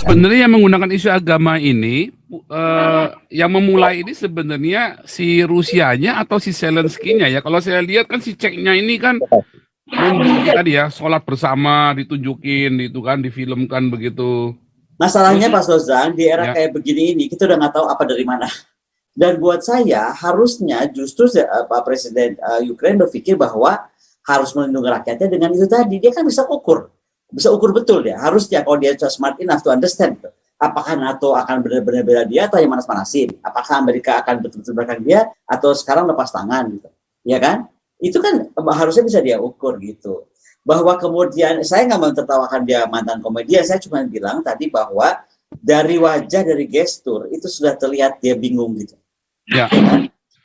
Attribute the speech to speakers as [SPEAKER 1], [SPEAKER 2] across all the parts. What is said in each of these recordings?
[SPEAKER 1] sebenarnya yang menggunakan isu agama ini, yang memulai ini sebenarnya si Rusianya atau si Zelensky-nya ya. Kalau saya lihat kan si Ceknya ini kan menunjukin tadi ya, sholat bersama ditunjukin, itu kan difilmkan begitu.
[SPEAKER 2] Masalahnya Pak Sozan, di era
[SPEAKER 1] Ya.
[SPEAKER 2] kayak begini ini, kita udah nggak tahu apa dari mana. Dan buat saya, harusnya justru Pak Presiden Ukraina berpikir bahwa harus melindungi rakyatnya dengan itu tadi. Dia kan bisa ukur betul dia. Harusnya kalau dia smart enough to understand, apakah NATO akan benar-benar bela dia atau yang manas-manasin? Apakah Amerika akan betul-betul belakang dia atau sekarang lepas tangan gitu? Ya kan? Itu kan harusnya bisa dia ukur gitu. Bahwa kemudian saya nggak mentertawakan dia mantan komedian, saya cuma bilang tadi bahwa dari wajah, dari gestur itu sudah terlihat dia bingung gitu.
[SPEAKER 1] Ya.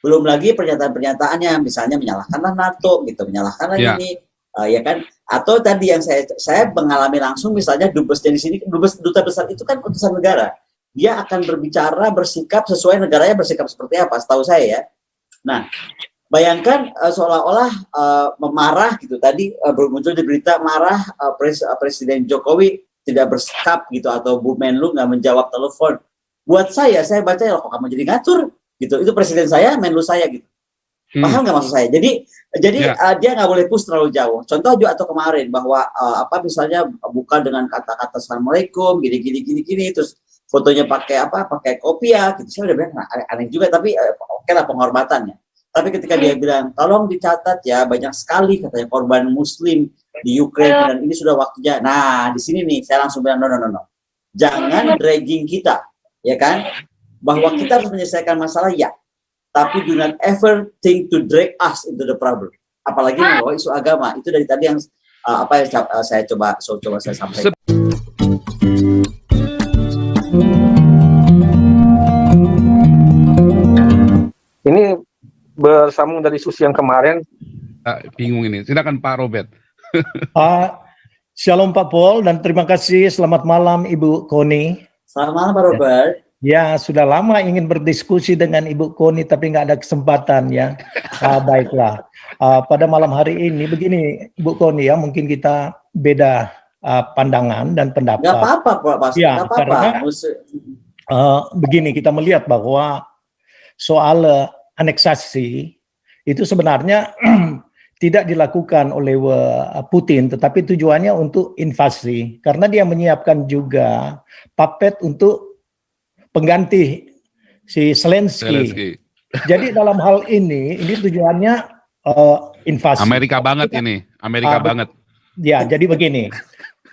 [SPEAKER 2] Belum lagi pernyataan-pernyataannya, misalnya menyalahkanlah NATO gitu, menyalahkanlah ini, ya kan? Atau tadi yang saya mengalami langsung, misalnya dubesnya di sini, duta besar itu kan utusan negara, dia akan berbicara, bersikap sesuai negaranya bersikap seperti apa, setahu saya ya. Nah, bayangkan seolah-olah memarah gitu, tadi muncul di berita marah Presiden Jokowi tidak bersikap gitu, atau Bu Menlu nggak menjawab telepon. Buat saya baca ya, kok kamu jadi ngatur gitu, itu presiden saya, Menlu saya gitu. Paham nggak maksud saya? Jadi dia nggak boleh push terlalu jauh. Contoh juga atau kemarin bahwa misalnya buka dengan kata-kata assalamualaikum gini, terus fotonya pakai kopiah gitu. Saya udah bilang aneh juga, tapi oke lah penghormatannya. Tapi ketika dia bilang tolong dicatat ya, banyak sekali katanya korban muslim di Ukraina dan ini sudah waktunya. Nah, di sini nih saya langsung bilang no. Jangan dragging kita, ya kan? Bahwa kita harus menyelesaikan masalah ya, tapi do not ever think to drag us into the problem. Apalagi membawa isu agama. Itu dari tadi yang saya coba saya sampaikan.
[SPEAKER 3] Ini bersambung dari diskusi yang kemarin.
[SPEAKER 1] Bingung ini. Silakan Pak Robert.
[SPEAKER 4] Shalom Pak Paul dan terima kasih. Selamat malam Ibu Koni.
[SPEAKER 2] Selamat malam Pak Robert.
[SPEAKER 4] Ya, sudah lama ingin berdiskusi dengan Ibu Koni tapi nggak ada kesempatan ya. Baiklah, pada malam hari ini begini Ibu Koni ya, mungkin kita beda pandangan dan pendapat.
[SPEAKER 2] Nggak apa-apa Pak.
[SPEAKER 4] Ya, karena begini kita melihat bahwa soal aneksasi itu sebenarnya tidak dilakukan oleh Putin, tetapi tujuannya untuk invasi karena dia menyiapkan juga puppet untuk pengganti si Zelensky. Jadi dalam hal ini tujuannya invasi.
[SPEAKER 1] Amerika banget ini, Amerika banget.
[SPEAKER 4] Ya, jadi begini.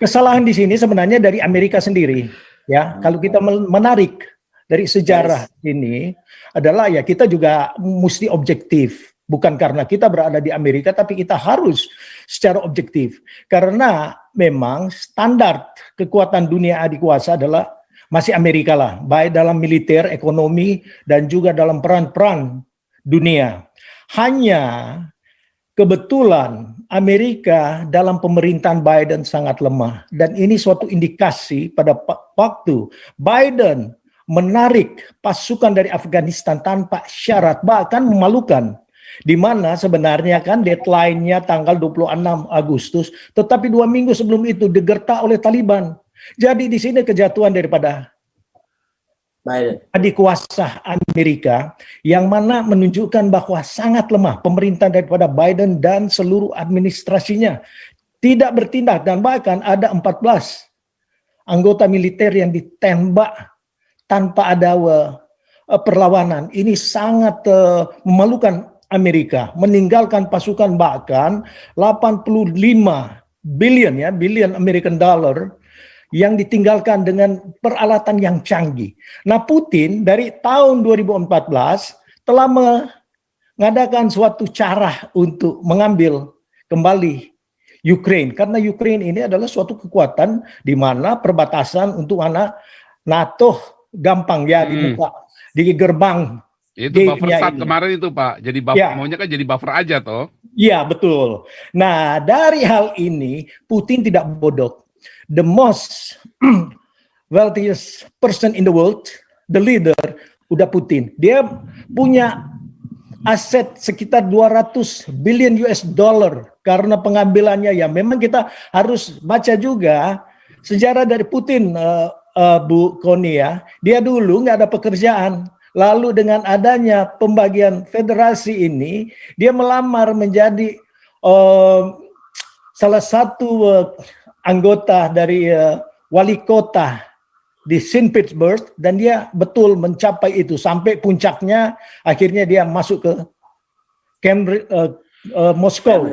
[SPEAKER 4] Kesalahan di sini sebenarnya dari Amerika sendiri. Ya, kalau kita menarik dari sejarah ini adalah ya kita juga mesti objektif. Bukan karena kita berada di Amerika, tapi kita harus secara objektif. Karena memang standar kekuatan dunia adikuasa adalah masih Amerika lah, baik dalam militer, ekonomi, dan juga dalam peran-peran dunia. Hanya kebetulan Amerika dalam pemerintahan Biden sangat lemah. Dan ini suatu indikasi pada waktu Biden menarik pasukan dari Afghanistan tanpa syarat, bahkan memalukan. Di mana sebenarnya kan deadline-nya tanggal 26 Agustus, tetapi 2 minggu sebelum itu digertak oleh Taliban. Jadi di sini kejatuhan daripada adik kuasa Amerika yang mana menunjukkan bahwa sangat lemah pemerintah daripada Biden dan seluruh administrasinya tidak bertindak, dan bahkan ada 14 anggota militer yang ditembak tanpa ada perlawanan. Ini sangat memalukan Amerika, meninggalkan pasukan bahkan 85 billion American dollar yang ditinggalkan dengan peralatan yang canggih. Nah, Putin dari tahun 2014 telah mengadakan suatu cara untuk mengambil kembali Ukraine. Karena Ukraine ini adalah suatu kekuatan di mana perbatasan untuk anak NATO gampang ya dibuka di gerbang.
[SPEAKER 1] Itu buffer saat kemarin itu Pak. Jadi buffer, maunya kan jadi buffer aja toh.
[SPEAKER 4] Iya, betul. Nah, dari hal ini Putin tidak bodoh. The most wealthiest person in the world, the leader, udah Putin. Dia punya aset sekitar 200 billion US dollar karena pengambilannya ya. Memang kita harus baca juga sejarah dari Putin Bu Koni ya, dia dulu nggak ada pekerjaan. Lalu dengan adanya pembagian federasi ini, dia melamar menjadi salah satu anggota dari wali kota di Saint Petersburg, dan dia betul mencapai itu sampai puncaknya. Akhirnya dia masuk ke Moskow,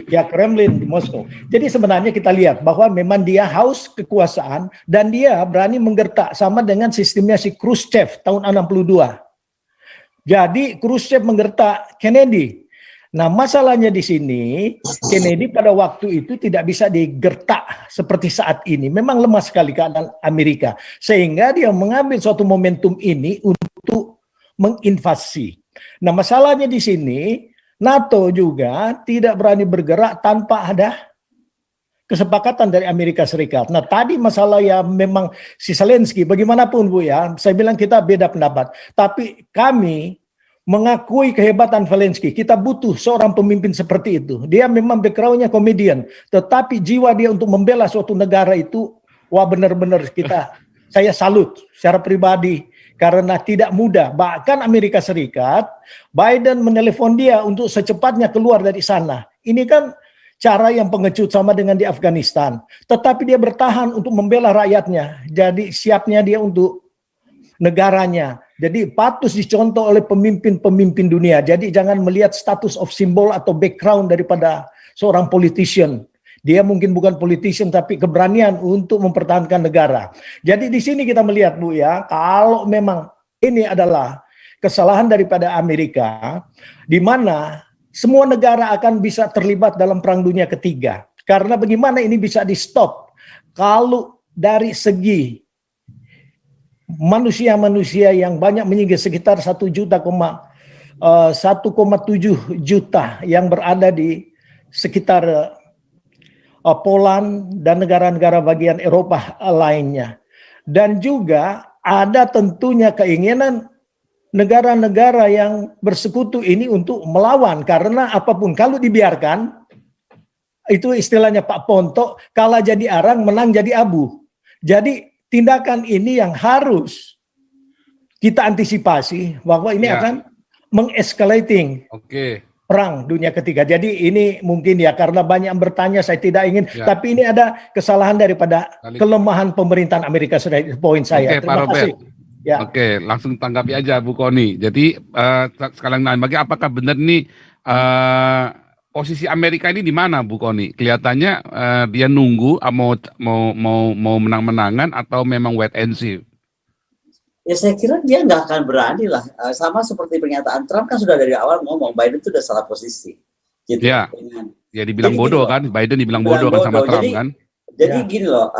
[SPEAKER 4] ya Kremlin di Moskow. Jadi sebenarnya kita lihat bahwa memang dia haus kekuasaan dan dia berani menggertak, sama dengan sistemnya si Khrushchev tahun 62. Jadi Khrushchev menggertak Kennedy. Nah, masalahnya di sini, Kennedy pada waktu itu tidak bisa digertak seperti saat ini. Memang lemah sekali keadaan Amerika. Sehingga dia mengambil suatu momentum ini untuk menginvasi. Nah, masalahnya di sini, NATO juga tidak berani bergerak tanpa ada kesepakatan dari Amerika Serikat. Nah, tadi masalah ya memang si Zelensky, bagaimanapun Bu ya, saya bilang kita beda pendapat. Tapi kami mengakui kehebatan Zelensky. Kita butuh seorang pemimpin seperti itu. Dia memang background-nya komedian, tetapi jiwa dia untuk membela suatu negara itu, wah benar-benar saya salut secara pribadi, karena tidak mudah. Bahkan Amerika Serikat, Biden menelepon dia untuk secepatnya keluar dari sana. Ini kan cara yang pengecut, sama dengan di Afghanistan. Tetapi dia bertahan untuk membela rakyatnya. Jadi siapnya dia untuk negaranya. Jadi patut dicontoh oleh pemimpin-pemimpin dunia. Jadi jangan melihat status of symbol atau background daripada seorang politician. Dia mungkin bukan politician, tapi keberanian untuk mempertahankan negara. Jadi di sini kita melihat Bu ya, kalau memang ini adalah kesalahan daripada Amerika, di mana semua negara akan bisa terlibat dalam Perang Dunia Ketiga. Karena bagaimana ini bisa di stop kalau dari segi manusia-manusia yang banyak meninggal, sekitar 1,7 juta yang berada di sekitar Poland dan negara-negara bagian Eropa lainnya. Dan juga ada tentunya keinginan negara-negara yang bersekutu ini untuk melawan, karena apapun kalau dibiarkan, itu istilahnya Pak Ponto, kalah jadi arang, menang jadi abu. Jadi tindakan ini yang harus kita antisipasi, bahwa ini akan mengescalating Perang Dunia Ketiga. Jadi ini mungkin ya, karena banyak yang bertanya, saya tidak ingin, tapi ini ada kesalahan daripada kelemahan pemerintahan Amerika Serikat. Poin saya. Terima kasih. Ya.
[SPEAKER 1] Oke, langsung tanggapi aja Bu Koni. Jadi sekalian bagi apakah benar nih posisi Amerika ini di mana Bu Koni? Kelihatannya dia nunggu mau menang-menangan atau memang wait and see?
[SPEAKER 2] Ya saya kira dia nggak akan berani lah. Sama seperti pernyataan Trump kan sudah dari awal ngomong Biden itu udah salah posisi. Gitu.
[SPEAKER 1] Ya. Ya dibilang bodoh kan, Biden dibilang bodoh kan sama Trump kan.
[SPEAKER 2] Jadi gini loh,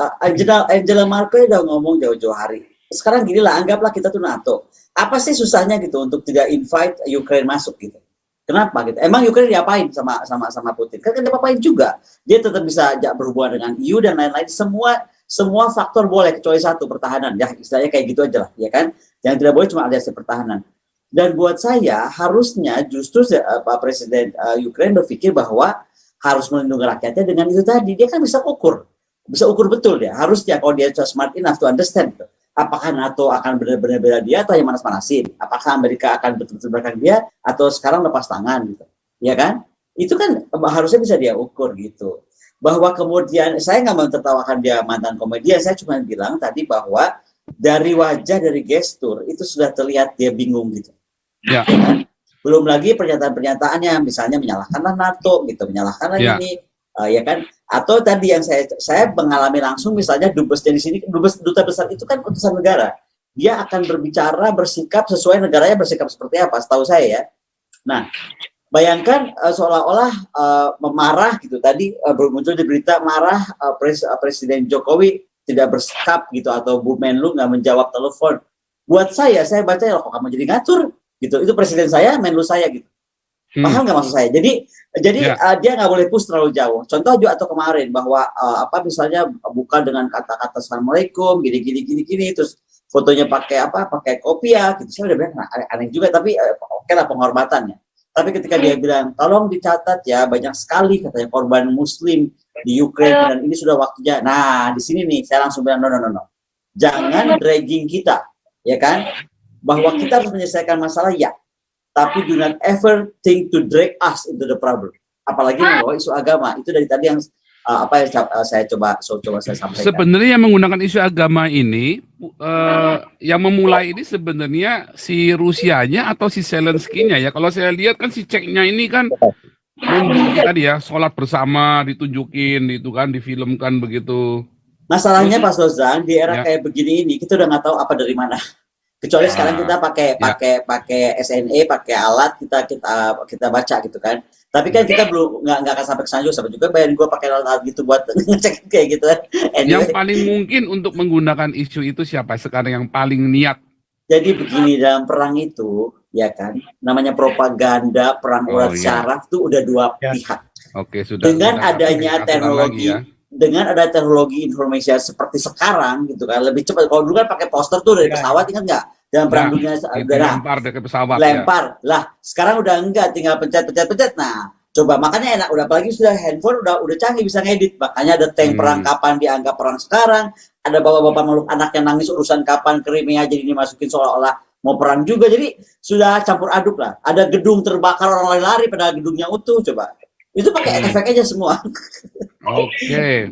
[SPEAKER 2] Angela Merkel udah ngomong jauh-jauh hari. Sekarang gini lah, anggaplah kita tuh NATO. Apa sih susahnya gitu untuk tidak invite Ukraine masuk gitu? Kenapa gitu? Emang Ukraine diapain sama Putin? Kan dia apain juga. Dia tetap bisa berhubungan dengan EU dan lain-lain. Semua faktor boleh kecuali satu, pertahanan. Ya istilahnya kayak gitu aja lah, ya kan? Yang tidak boleh cuma aliansi pertahanan. Dan buat saya harusnya justru Pak Presiden Ukraine berpikir bahwa harus melindungi rakyatnya dengan itu tadi. Dia kan bisa ukur betul dia. Harusnya kalau dia smart enough to understand gitu. Apakah NATO akan benar-benar bela dia atau yang manas-manasin? Apakah Amerika akan betul-betul belakang dia atau sekarang lepas tangan gitu? Ya kan? Itu kan harusnya bisa dia ukur gitu. Bahwa kemudian saya nggak mau tertawakan dia mantan komedian, saya cuma bilang tadi bahwa dari wajah, dari gestur itu sudah terlihat dia bingung gitu.
[SPEAKER 1] Ya.
[SPEAKER 2] Belum lagi pernyataan-pernyataannya, misalnya menyalahkanlah NATO gitu, menyalahkanlah ini, ya kan? Atau tadi yang saya mengalami langsung, misalnya dubesnya di sini, duta besar itu kan utusan negara, dia akan berbicara, bersikap sesuai negaranya bersikap seperti apa, setahu saya ya. Nah, bayangkan seolah-olah memarah gitu. Tadi muncul di berita marah Presiden Jokowi tidak bersikap gitu, atau Bu Menlu nggak menjawab telepon. Buat saya baca ya, kok kamu jadi ngatur gitu. Itu presiden saya, Menlu saya gitu. Paham nggak maksud saya? Jadi dia nggak boleh push terlalu jauh. Contoh juga atau kemarin bahwa misalnya buka dengan kata-kata assalamualaikum gini, terus fotonya pakai kopiah gitu. Saya udah bilang aneh juga, tapi oke lah penghormatannya. Tapi ketika dia bilang, tolong dicatat ya, banyak sekali katanya korban Muslim di Ukraine dan ini sudah waktunya. Nah, di sini nih saya langsung bilang no. jangan dragging kita, ya kan? Bahwa kita harus menyelesaikan masalah, ya, tapi do not ever think to drag us into the problem. Apalagi membawa isu agama. Itu dari tadi yang saya coba saya sampaikan.
[SPEAKER 1] Sebenarnya yang menggunakan isu agama ini, yang memulai ini sebenarnya si Rusianya atau si Zelensky-nya ya. Kalau saya lihat kan si Ceknya ini kan tadi ya, sholat bersama ditunjukin, itu kan difilmkan begitu.
[SPEAKER 2] Masalahnya Pak Sozan, di era
[SPEAKER 1] Ya.
[SPEAKER 2] kayak begini ini kita udah nggak tahu apa dari mana. Kecuali sekarang kita pakai SNE, pakai alat kita baca gitu kan. Tapi kan kita belum nggak akan sampai ke sana juga bayarin gue pakai alat gitu buat ngecek kayak gitu kan.
[SPEAKER 1] Yang paling mungkin untuk menggunakan isu itu siapa sekarang yang paling niat?
[SPEAKER 2] Jadi begini, dalam perang itu ya kan, namanya propaganda, perang urat syaraf tuh udah dua pihak.
[SPEAKER 1] Oke, sudah.
[SPEAKER 2] Dengan adanya teknologi,
[SPEAKER 1] lagi, ya.
[SPEAKER 2] dengan ada teknologi informasi seperti sekarang gitu kan, lebih cepat. Kalau dulu kan pakai poster tuh dari pesawat, ingat nggak? Dalam perang dunia udara,
[SPEAKER 1] lempar dari pesawat.
[SPEAKER 2] lempar. Lah, sekarang udah enggak, tinggal pencet. Nah, coba, makanya enak, udah apalagi sudah handphone udah canggih, bisa ngedit. Makanya ada tank perang kapan dianggap perang sekarang, ada bapak-bapak meluk anaknya nangis urusan kapan Crimea jadi dimasukin seolah-olah mau perang juga. Jadi sudah campur aduk lah. Ada gedung terbakar, orang lari pada gedungnya utuh, coba. Itu pakai efek aja semua.
[SPEAKER 1] Oke.